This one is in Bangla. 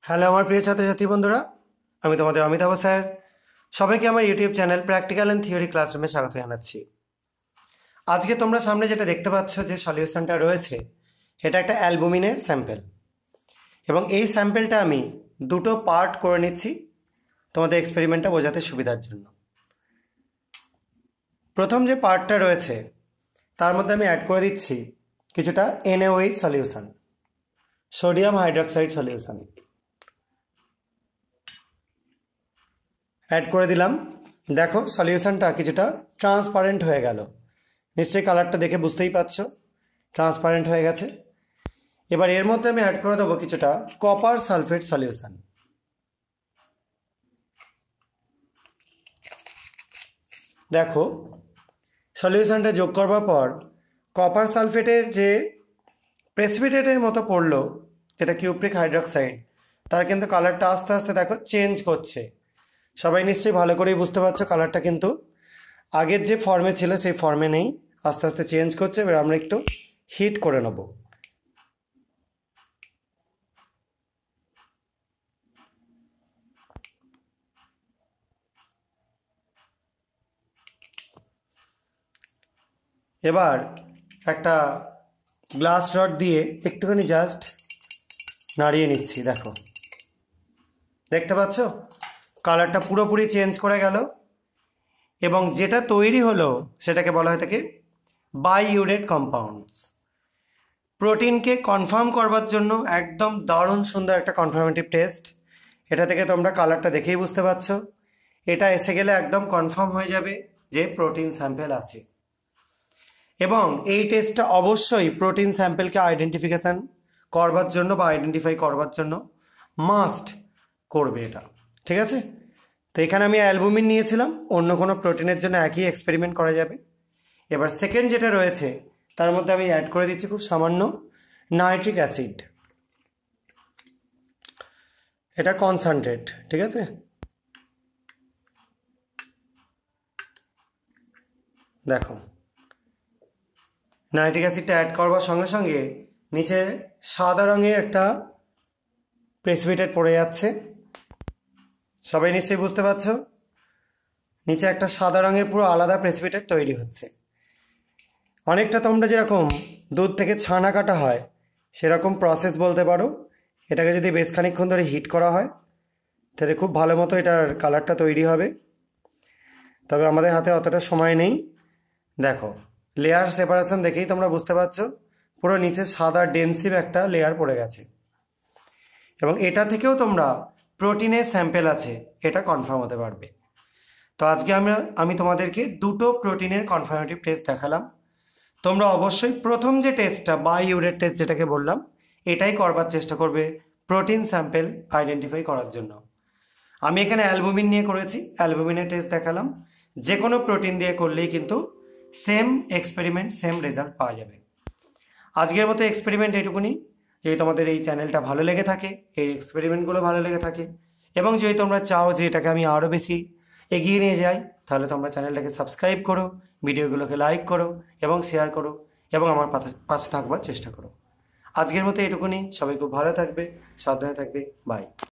হ্যালো আমার প্রিয় ছাত্রছাত্রী বন্ধুরা, আমি তোমাদের অমিতাভ স্যার। সবাইকে আমার YouTube channel practical and theory ক্লাসরুমে স্বাগত জানাচ্ছি। আজকে তোমরা সামনে যেটা দেখতে পাচ্ছ যে সলিউশনটা রয়েছে, এটা একটা অ্যালবুমিনের স্যাম্পেল, এবং এই স্যাম্পেলটা আমি দুটো পার্ট করে নিচ্ছি তোমাদের এক্সপেরিমেন্টটা বোঝাতে সুবিধার জন্য। প্রথম যে পার্টটা রয়েছে তার মধ্যে আমি অ্যাড করে দিচ্ছি কিছুটা NaOH solution, sodium hydroxide solution add করে দিলাম। দেখো সলিউশনটা কিছুটা ট্রান্সপারেন্ট হয়ে গেল, নিশ্চয়ই কালারটা দেখে বুঝতেই পারছো ট্রান্সপারেন্ট হয়ে গেছে। এবার এর মধ্যে আমি অ্যাড করে দেবো কিছুটা কপার সালফেট সলিউশন। দেখো সলিউশনটা যোগ করবার পর কপার সালফেটের যে প্রেসিপিটেটের মতো পড়লো, যেটা কিউপ্রিক হাইড্রক্সাইড, তার কিন্তু কালারটা আস্তে আস্তে দেখো চেঞ্জ করছে। সবাই নিশ্চয়ই ভালো করেই বুঝতে পারছো কালারটা কিন্তু আগের যে ফর্মে ছিল সেই ফর্মে নেই, আস্তে আস্তে চেঞ্জ করছে। এবার আমরা একটু হিট করে নেব। এবার একটা গ্লাস রড দিয়ে একটুখানি জাস্ট নাড়িয়ে নিচ্ছি। দেখো, দেখতে পাচ্ছ কালারটা পুরোপুরি চেঞ্জ করে গেল, এবং যেটা তৈরি হলো সেটাকে বলা হয় থাকে বাইউরেট কম্পাউন্ডস। প্রোটিনকে কনফার্ম করবার জন্য একদম দারুণ সুন্দর একটা কনফার্মেটিভ টেস্ট। এটা থেকে তোমরা কালারটা দেখেই বুঝতে পারছো, এটা এসে গেলে একদম কনফার্ম হয়ে যাবে যে প্রোটিন স্যাম্পেল আছে। এবং এই টেস্টটা অবশ্যই প্রোটিন স্যাম্পেলকে আইডেন্টিফিকেশান করবার জন্য বা আইডেন্টিফাই করবার জন্য মাস্ট করবে এটা, ঠিক আছে? তো এখানে আমি অ্যালবুমিন নিয়েছিলাম, অন্য কোনো প্রোটিনের জন্য একই এক্সপেরিমেন্ট করা যাবে। এবার সেকেন্ড যেটা রয়েছে তার মধ্যে আমি অ্যাড করে দিচ্ছি খুব সামান্য নাইট্রিক অ্যাসিড। এটা কনসেন্ট্রেট, ঠিক আছে? দেখো নাইট্রিক অ্যাসিডটা অ্যাড করবার সঙ্গে সঙ্গে নিচে সাদা রঙের একটা প্রেসিপিটেট পড়ে যাচ্ছে। সবাই নিশ্চয়ই বুঝতে পারছো, নিচে একটা সাদা রঙের পুরো আলাদা প্রেসিপিটেট তৈরি হচ্ছে। অনেকটা তোমরা যেরকম দুধ থেকে ছানা কাটা হয় সেরকম প্রসেস বলতে পারো। এটাকে যদি বেশ খানিকক্ষণ ধরে হিট করা হয় তাহলে খুব ভালো মতো এটার কালারটা তৈরি হবে, তবে আমাদের হাতে অতটা সময় নেই। দেখো লেয়ার সেপারেশন দেখেই তোমরা বুঝতে পারছো পুরো নিচে সাদা ডেন্সিভ একটা লেয়ার পড়ে গেছে, এবং এটা থেকেও তোমরা প্রোটিনের স্যাম্পেল আছে এটা কনফার্ম হতে পারবে। তো আজকে আমি তোমাদেরকে দুটো প্রোটিনের কনফার্মেটিভ টেস্ট দেখালাম। তোমরা অবশ্যই প্রথম যে টেস্টটা বাইউরেট টেস্ট যেটাকে বললাম, এটাই করবার চেষ্টা করবে প্রোটিন স্যাম্পেল আইডেন্টিফাই করার জন্য। আমি এখানে অ্যালবুমিন নিয়ে করেছি, অ্যালবুমিনের টেস্ট দেখালাম। যে কোনো প্রোটিন দিয়ে করলেই কিন্তু সেম এক্সপেরিমেন্ট, সেম রেজাল্ট পাওয়া যাবে। আজকের মতো এক্সপেরিমেন্ট এটুকুনি। যদি তোমাদের এই চ্যানেলটা ভালো লেগে থাকে, এই এক্সপেরিমেন্টগুলো ভালো লেগে থাকে, এবং যদি তোমরা চাও যে এটাকে আমি আরও বেশি এগিয়ে নিয়ে যাই, তাহলে তোমরা চ্যানেলটাকে সাবস্ক্রাইব করো, ভিডিওগুলোকে লাইক করো এবং শেয়ার করো, এবং আমার পাশে থাকবার চেষ্টা করো। আজকের মতো এটুকুনি। সবাই খুব ভালো থাকবে, সাবধানে থাকবে। বাই।